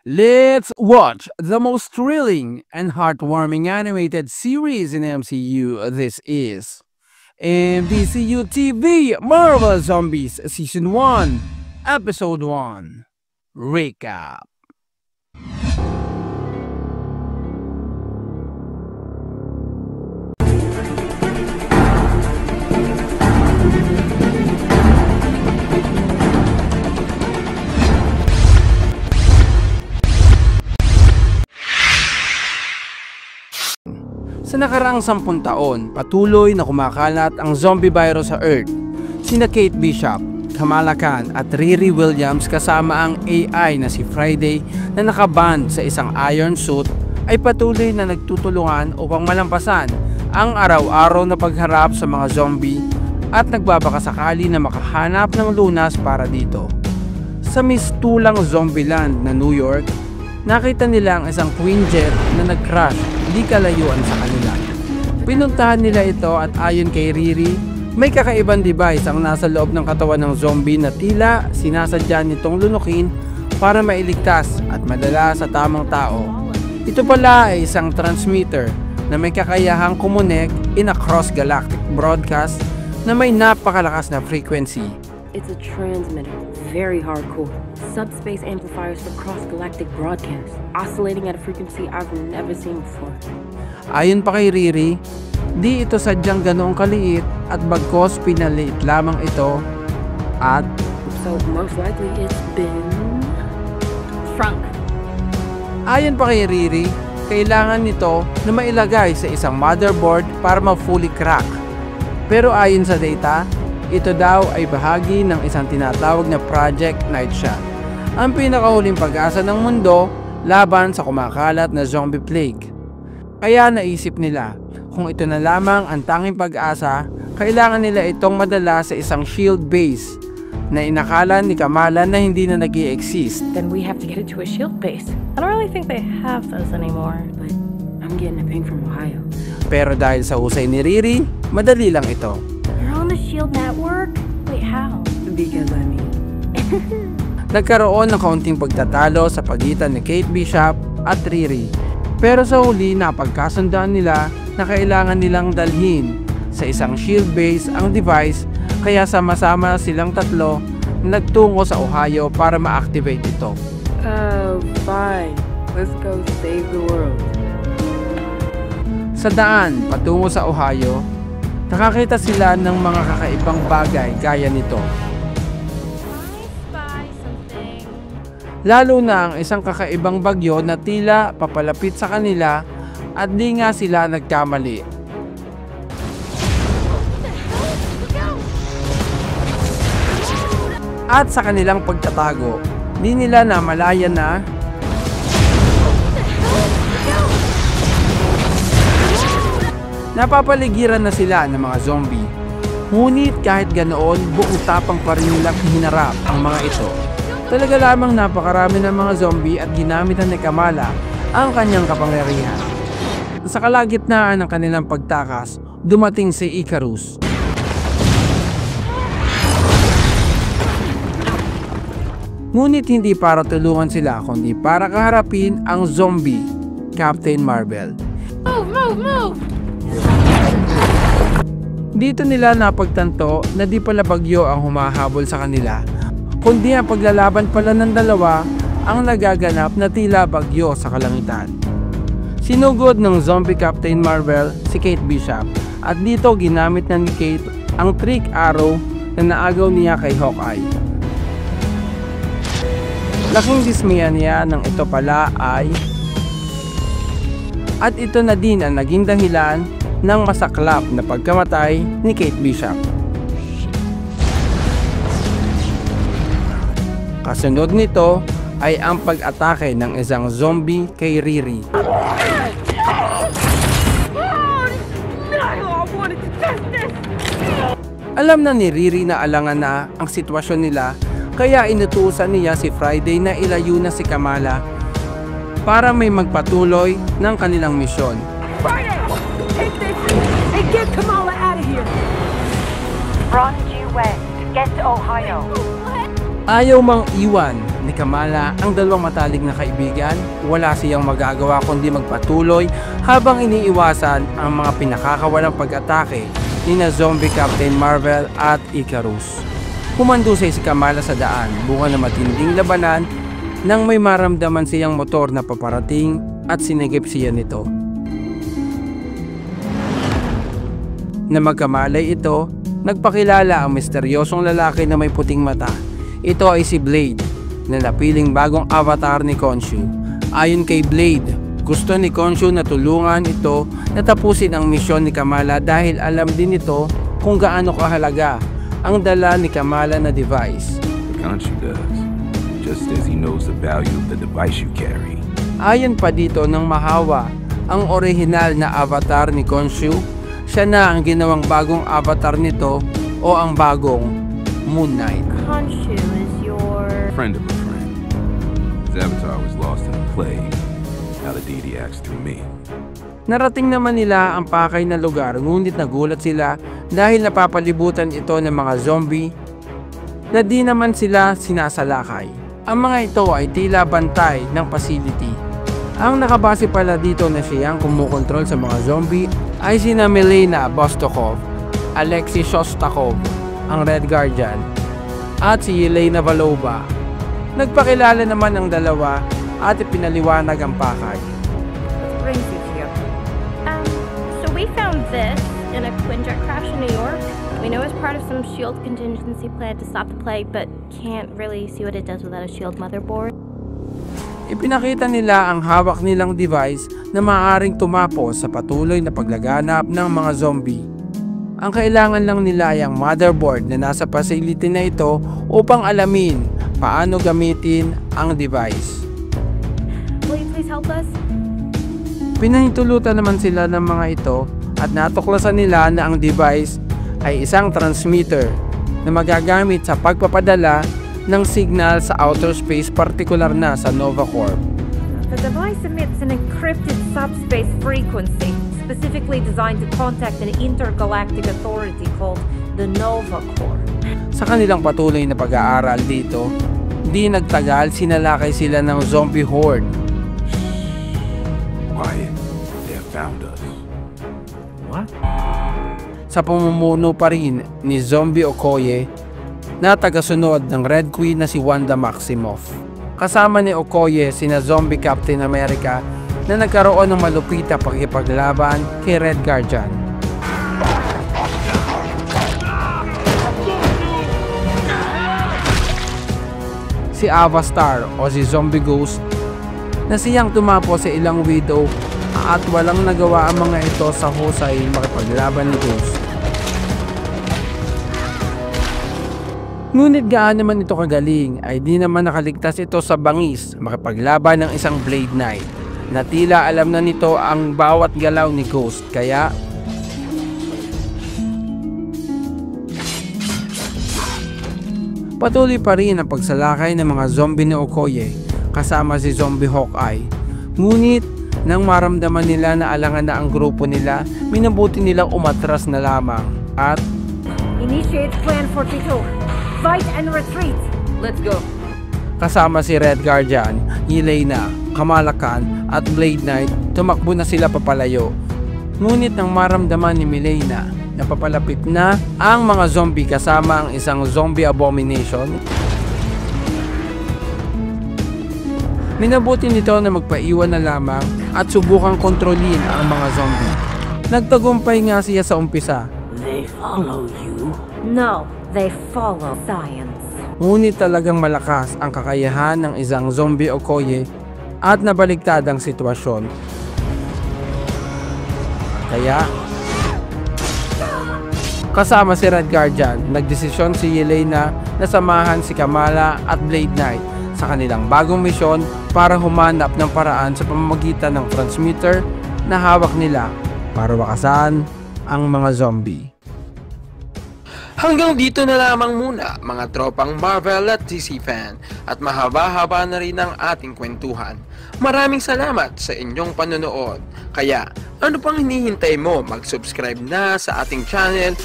Let's watch the most thrilling and heartwarming animated series in MCU. This is MCU TV Marvel Zombies Season 1, Episode 1 Recap. Sa nakaraang 10 taon, patuloy na kumakalat ang zombie virus sa Earth. Sina Kate Bishop, Kamala Khan at Riri Williams kasama ang AI na si Friday na nakaband sa isang iron suit ay patuloy na nagtutulungan upang malampasan ang araw-araw na pagharap sa mga zombie at nagbabakasakali na makahanap ng lunas para dito. Sa mistulang Zombieland na New York, nakita nila ang isang Queen Jet na nag-crash di kalayuan sa kanila. Pinuntahan nila ito at ayon kay Riri, may kakaibang device ang nasa loob ng katawan ng zombie na tila sinasadya nitong lunukin para mailigtas at madala sa tamang tao. Ito pala ay isang transmitter na may kakayahang kumonek in a cross-galactic broadcast na may napakalakas na frequency. It's a transmitter, very hardcore. Subspace amplifiers for cross-galactic broadcast, oscillating at a frequency I've never seen before. Ayon pa kay Riri, di ito sadyang ganoong kaliit at bagkos pinaliit lamang ito at So most likely it's been shrunk. ayon pa kay Riri, kailangan nito na mailagay sa isang motherboard para ma-fully crack. Pero ayon sa data, ito daw ay bahagi ng isang tinatawag na Project Nightshot, ang pinakahuling pag-asa ng mundo laban sa kumakalat na zombie plague. Kaya naisip nila, kung ito na lamang ang tanging pag-asa, kailangan nila itong madala sa isang shield base na inakala ni Kamala na hindi na nag-i-exist. Then we have to get it to a shield base. I don't really think they have those anymore, but I'm getting a ping from Ohio. Pero dahil sa husay ni Riri, madali lang ito. You're on the shield network? Wait, how? Because I mean... Nagkaroon ng kaunting pagtatalo sa pagitan ni Kate Bishop at Riri. Pero sa huli, napagkasundaan nila na kailangan nilang dalhin sa isang shield base ang device, kaya sama-sama silang tatlo nagtungo sa Ohio para ma-activate ito. Fine. Let's go save the world. Sa daan patungo sa Ohio, nakakita sila ng mga kakaibang bagay gaya nito. Lalo na ang isang kakaibang bagyo na tila papalapit sa kanila at di nga sila nagkamali. At sa kanilang pagtatago, di nila namalayan na napapaligiran na sila ng mga zombie. Ngunit kahit ganoon, buong tapang pa rin nilang hinarap ang mga ito. Talaga lamang napakarami ng mga zombie at ginamitan ni Kamala ang kanyang kapangyarihan. Sa kalagitnaan ng kanilang pagtakas, dumating si Icarus. Ngunit hindi para tulungan sila, kundi para kaharapin ang zombie, Captain Marvel. Move! Dito nila napagtanto na di pala bagyo ang humahabol sa kanila, kundi ang paglalaban pala ng dalawa ang nagaganap na tila bagyo sa kalangitan. Sinugod ng zombie Captain Marvel si Kate Bishop at dito ginamit na ni Kate ang trick arrow na naagaw niya kay Hawkeye. Laking dismaya niya nang ito pala ay at ito na din ang naging dahilan ng masaklap na pagkamatay ni Kate Bishop. Kasunod nito ay ang pag-atake ng isang zombie kay Riri. Alam na ni Riri na alangan na ang sitwasyon nila, kaya inutusan niya si Friday na ilayo na si Kamala para may magpatuloy ng kanilang misyon. Friday! Take this and get Kamala out of here! Run due west. Get to Ohio. Ayaw mang iwan ni Kamala ang dalawang matalik na kaibigan, wala siyang magagawa kundi magpatuloy habang iniiwasan ang mga pinakakawalang pag-atake ni na zombie Captain Marvel at Icarus. Humandusay si Kamala sa daan, bunga ng matinding labanan nang may maramdaman siyang motor na paparating at sinigip siya nito. Na magkamalay ito, nagpakilala ang misteryosong lalaki na may puting mata. Ito ay si Blade, na napiling bagong avatar ni Khonshu. Ayon kay Blade, gusto ni Khonshu na tulungan ito na tapusin ang misyon ni Kamala dahil alam din ito kung gaano kahalaga ang dala ni Kamala na device. Khonshu does, just as he knows the value of the device you carry. Ayon pa dito nang mahawa ang orihinal na avatar ni Khonshu, siya na ang ginawang bagong avatar nito o ang bagong Moon Knight. Khonshu is your Friend of a friend. His avatar was lost in a plague. Now the deity acts through me. Narating naman nila ang pakay na lugar, ngunit nagulat sila dahil napapalibutan ito ng mga zombie na di naman sila sinasalakay. Ang mga ito ay tila bantay ng facility. Ang nakabase pala dito na siyang kumukontrol sa mga zombie ay sina Milena Vostokov, Alexei Shostakov, ang Red Guardian, at si Yelena Valova. Nagpakilala naman ang dalawa at ipinaliwanag ang pakay. what brings you here? So we found this in a Quinjet crash in New York. We know it's part of some SHIELD contingency plan to stop the plague, but can't really see what it does without a SHIELD motherboard. Ipinakita nila ang hawak nilang device na maaaring tumapos sa patuloy na paglaganap ng mga zombie. Ang kailangan lang nila ay ang motherboard na nasa facility na ito upang alamin paano gamitin ang device. Will you please help us? Pinahintulutan naman sila ng mga ito at natuklasan nila na ang device ay isang transmitter na magagamit sa pagpapadala ng signal sa outer space, partikular na sa Nova Corp. The device emits an encrypted subspace frequency specifically designed to contact an intergalactic authority called the Nova Corps. Sa kanilang patuloy na pag-aaral dito, di nagtagal sinalakay sila ng zombie horde. Quiet. They have found us. What? Sa pamumuno pa rin ni Zombie Okoye na tagasunod ng Red Queen na si Wanda Maximoff. Kasama ni Okoye sina Zombie Captain America na nagkaroon ng malupit na pakikipaglaban kay Red Guardian. Si Avastar o si Zombie Ghost na siyang tumapos sa ilang widow at walang nagawa ang mga ito sa husay makipaglaban ni Ghost. Ngunit gaan naman ito kagaling ay di naman nakaligtas ito sa bangis makipaglaban ng isang Blade Knight na tila alam na nito ang bawat galaw ni Ghost, kaya patuloy pa rin ang pagsalakay ng mga zombie ni Okoye kasama si Zombie Hawkeye. Ngunit nang maramdaman nila na alangan na ang grupo nila, minabuti nilang umatras na lamang at Initiate Plan 42. Fight and retreat. Let's go. kasama si Red Guardian, Yelena, Kamala Khan at Blade Knight, tumakbo na sila papalayo. Ngunit nang maramdaman ni Milena na papalapit na ang mga zombie kasama ang isang zombie abomination, minabuti nito na magpaiwan na lamang at subukang kontrolin ang mga zombie. Nagtagumpay nga siya sa umpisa. They follow you? No, they follow science. Ngunit talagang malakas ang kakayahan ng isang zombie Okoye at nabaligtad ang sitwasyon. Kaya, kasama si Red Guardian, nagdesisyon si Yelena na samahan si Kamala at Blade Knight sa kanilang bagong misyon para humanap ng paraan sa pamamagitan ng transmitter na hawak nila para wakasan ang mga zombie. Hanggang dito na lamang muna mga tropang Marvel at DC fan, at mahaba-haba na rin ang ating kwentuhan. Maraming salamat sa inyong panonood. Kaya ano pang hinihintay mo, mag-subscribe na sa ating channel